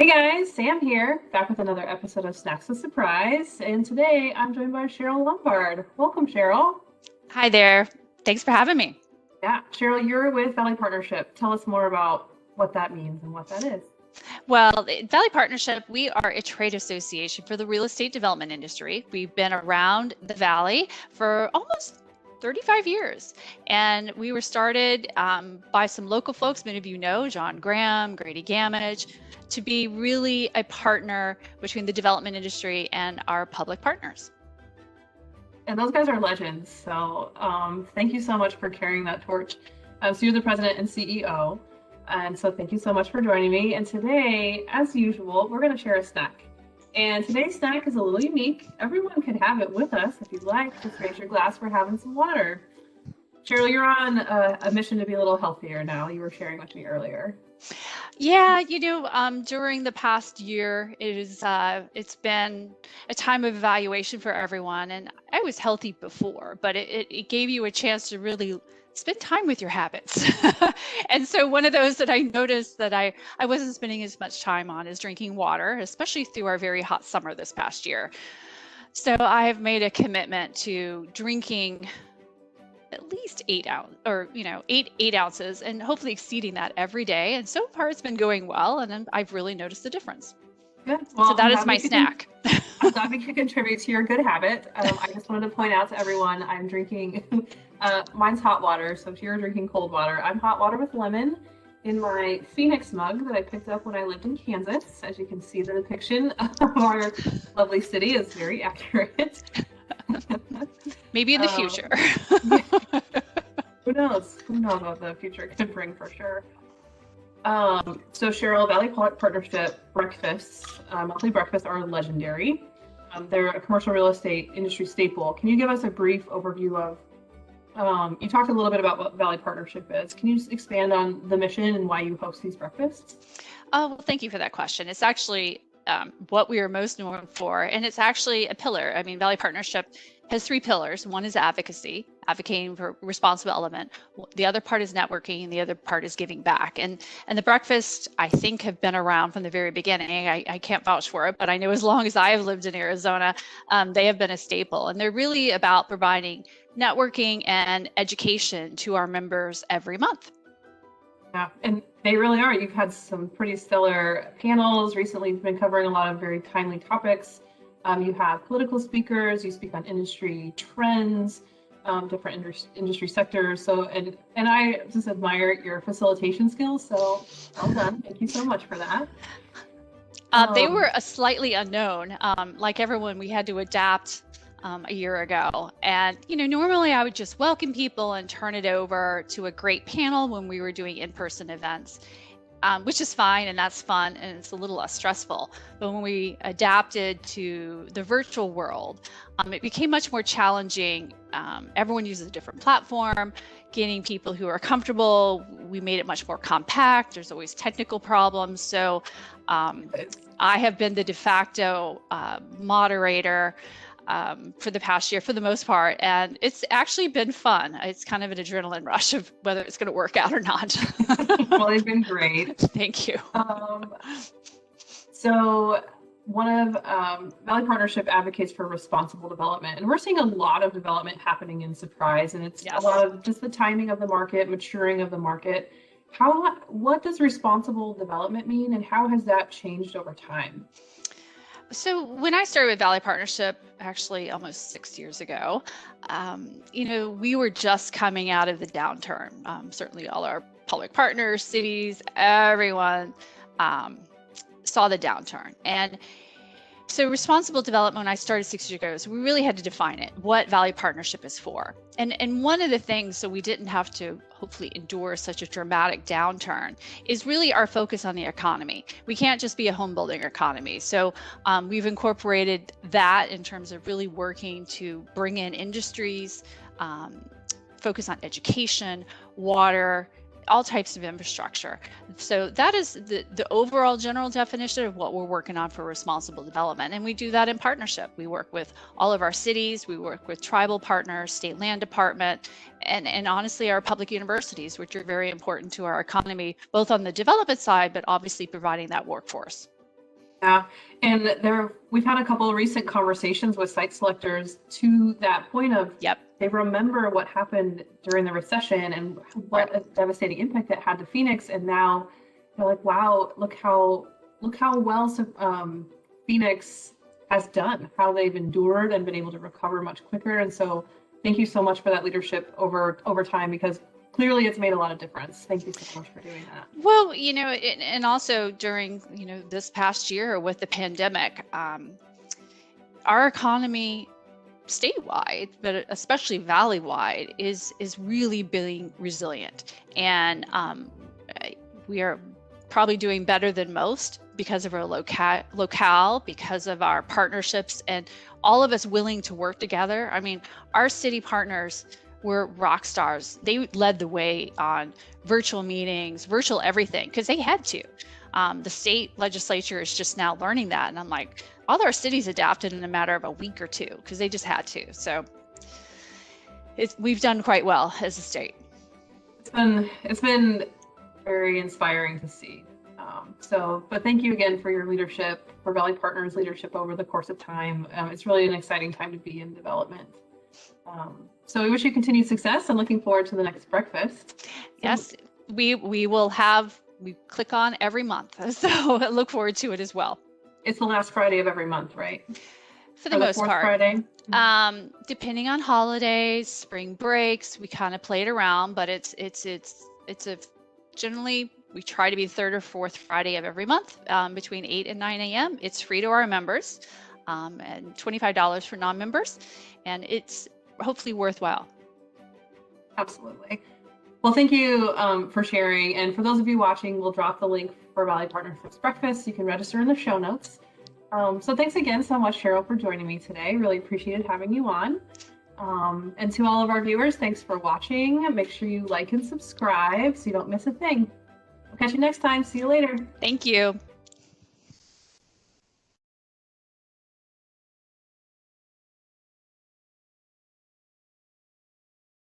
Hey guys, Sam here, back with another episode of Snacks with Surprise. And today I'm joined by Cheryl Lombard. Welcome, Cheryl. Hi there. Thanks for having me. Yeah, Cheryl, you're with Valley Partnership. Tell us more about what that means and what that is. Well, the Valley Partnership, we are a trade association for the real estate development industry. We've been around the Valley for almost 35 years. And we were started by some local folks, many of you know, John Graham, Grady Gamage, to be really a partner between the development industry and our public partners. And those guys are legends. So thank you so much for carrying that torch. So you're the president and CEO. And so thank you so much for joining me. And today, as usual, we're going to share a snack. And today's snack is a little unique. Everyone could have it with us if you'd like. Just raise your glass. We're having some water. Cheryl, you're on a mission to be a little healthier now. You were sharing with me earlier. Yeah, during the past year, it's been a time of evaluation for everyone. And I was healthy before, but it gave you a chance to really spend time with your habits. And so one of those that I noticed that I wasn't spending as much time on is drinking water, especially through our very hot summer this past year. So I have made a commitment to drinking at least 8 ounces and hopefully exceeding that every day. And so far it's been going well. And I've really noticed the difference. Good. Well, so that is my snack. I'm glad we could contribute to your good habit. I just wanted to point out to everyone, I'm drinking, mine's hot water. So if you're drinking cold water, I'm hot water with lemon in my Phoenix mug that I picked up when I lived in Kansas. As you can see, the depiction of our lovely city is very accurate. Maybe in the future. Who knows? Who knows what the future can bring for sure. So Cheryl, Valley Partnership breakfasts, monthly breakfasts are legendary. They're a commercial real estate industry staple. Can you give us a brief overview of, you talked a little bit about what Valley Partnership is. Can you just expand on the mission and why you host these breakfasts? Oh, well, thank you for that question. It's actually what we are most known for, and it's actually a pillar. I mean, Valley Partnership has 3 pillars. One is advocacy, advocating for responsible element. The other part is networking, and the other part is giving back. And the breakfast, I think, have been around from the very beginning. I can't vouch for it, but I know as long as I have lived in Arizona, they have been a staple. And they're really about providing networking and education to our members every month. Yeah, and they really are. You've had some pretty stellar panels recently. You've been covering a lot of very timely topics. You have political speakers. You speak on industry trends, different industry sectors. So, and I just admire your facilitation skills. So, well done. Thank you so much for that. They were a slightly unknown. Like everyone, we had to adapt a year ago. And, normally I would just welcome people and turn it over to a great panel when we were doing in-person events, which is fine and that's fun and it's a little less stressful. But when we adapted to the virtual world, it became much more challenging. Everyone uses a different platform, getting people who are comfortable. We made it much more compact. There's always technical problems. So I have been the de facto moderator for the past year for the most part, and it's actually been fun. It's kind of an adrenaline rush of whether it's going to work out or not. Well, they've been great. Thank you. So one of Valley Partnership advocates for responsible development, and we're seeing a lot of development happening in Surprise, and it's a lot of just the timing of the market, maturing of the market. What does responsible development mean, and how has that changed over time? So when I started with Valley Partnership, actually almost 6 years ago, we were just coming out of the downturn. Certainly all our public partners, cities, everyone saw the downturn. And so responsible development, when I started 6 years ago, so we really had to define it, what Valley Partnership is for. And one of the things, so we didn't have to hopefully endure such a dramatic downturn, is really our focus on the economy. We can't just be a home building economy. So we've incorporated that in terms of really working to bring in industries, focus on education, water, all types of infrastructure. So that is the overall general definition of what we're working on for responsible development. And we do that in partnership. We work with all of our cities, we work with tribal partners, state land department, and honestly our public universities, which are very important to our economy, both on the development side, but obviously providing that workforce. Yeah, and we've had a couple of recent conversations with site selectors to that point of Yep. they remember what happened during the recession and what a devastating impact it had to Phoenix, and now they're like, wow, look how well Phoenix has done, how they've endured and been able to recover much quicker. And so thank you so much for that leadership over time, because clearly it's made a lot of difference. Thank you so much for doing that. Well, and also during, this past year with the pandemic, our economy statewide, but especially valley-wide, is really being resilient. And we are probably doing better than most because of our locale, because of our partnerships, and all of us willing to work together. I mean, our city partners were rock stars. They led the way on virtual meetings, virtual everything, because they had to. The state legislature is just now learning that. And I'm like, all our cities adapted in a matter of a week or two because they just had to. So we've done quite well as a state. It's been very inspiring to see. But thank you again for your leadership, for Valley Partners leadership over the course of time. It's really an exciting time to be in development. So we wish you continued success and looking forward to the next breakfast. Yes, we click on every month. So I look forward to it as well. It's the last Friday of every month, right? For the most fourth part. Friday? Depending on holidays, spring breaks, we kind of play it around, but it's generally we try to be the third or fourth Friday of every month, between 8 and 9 a.m. It's free to our members, and $25 for non-members, and it's hopefully worthwhile. Absolutely. Well, thank you for sharing. And for those of you watching, we'll drop the link for Valley Partnerships Breakfast. You can register in the show notes. So thanks again so much, Cheryl, for joining me today. Really appreciated having you on. And to all of our viewers, thanks for watching. Make sure you like and subscribe so you don't miss a thing. We'll catch you next time. See you later. Thank you.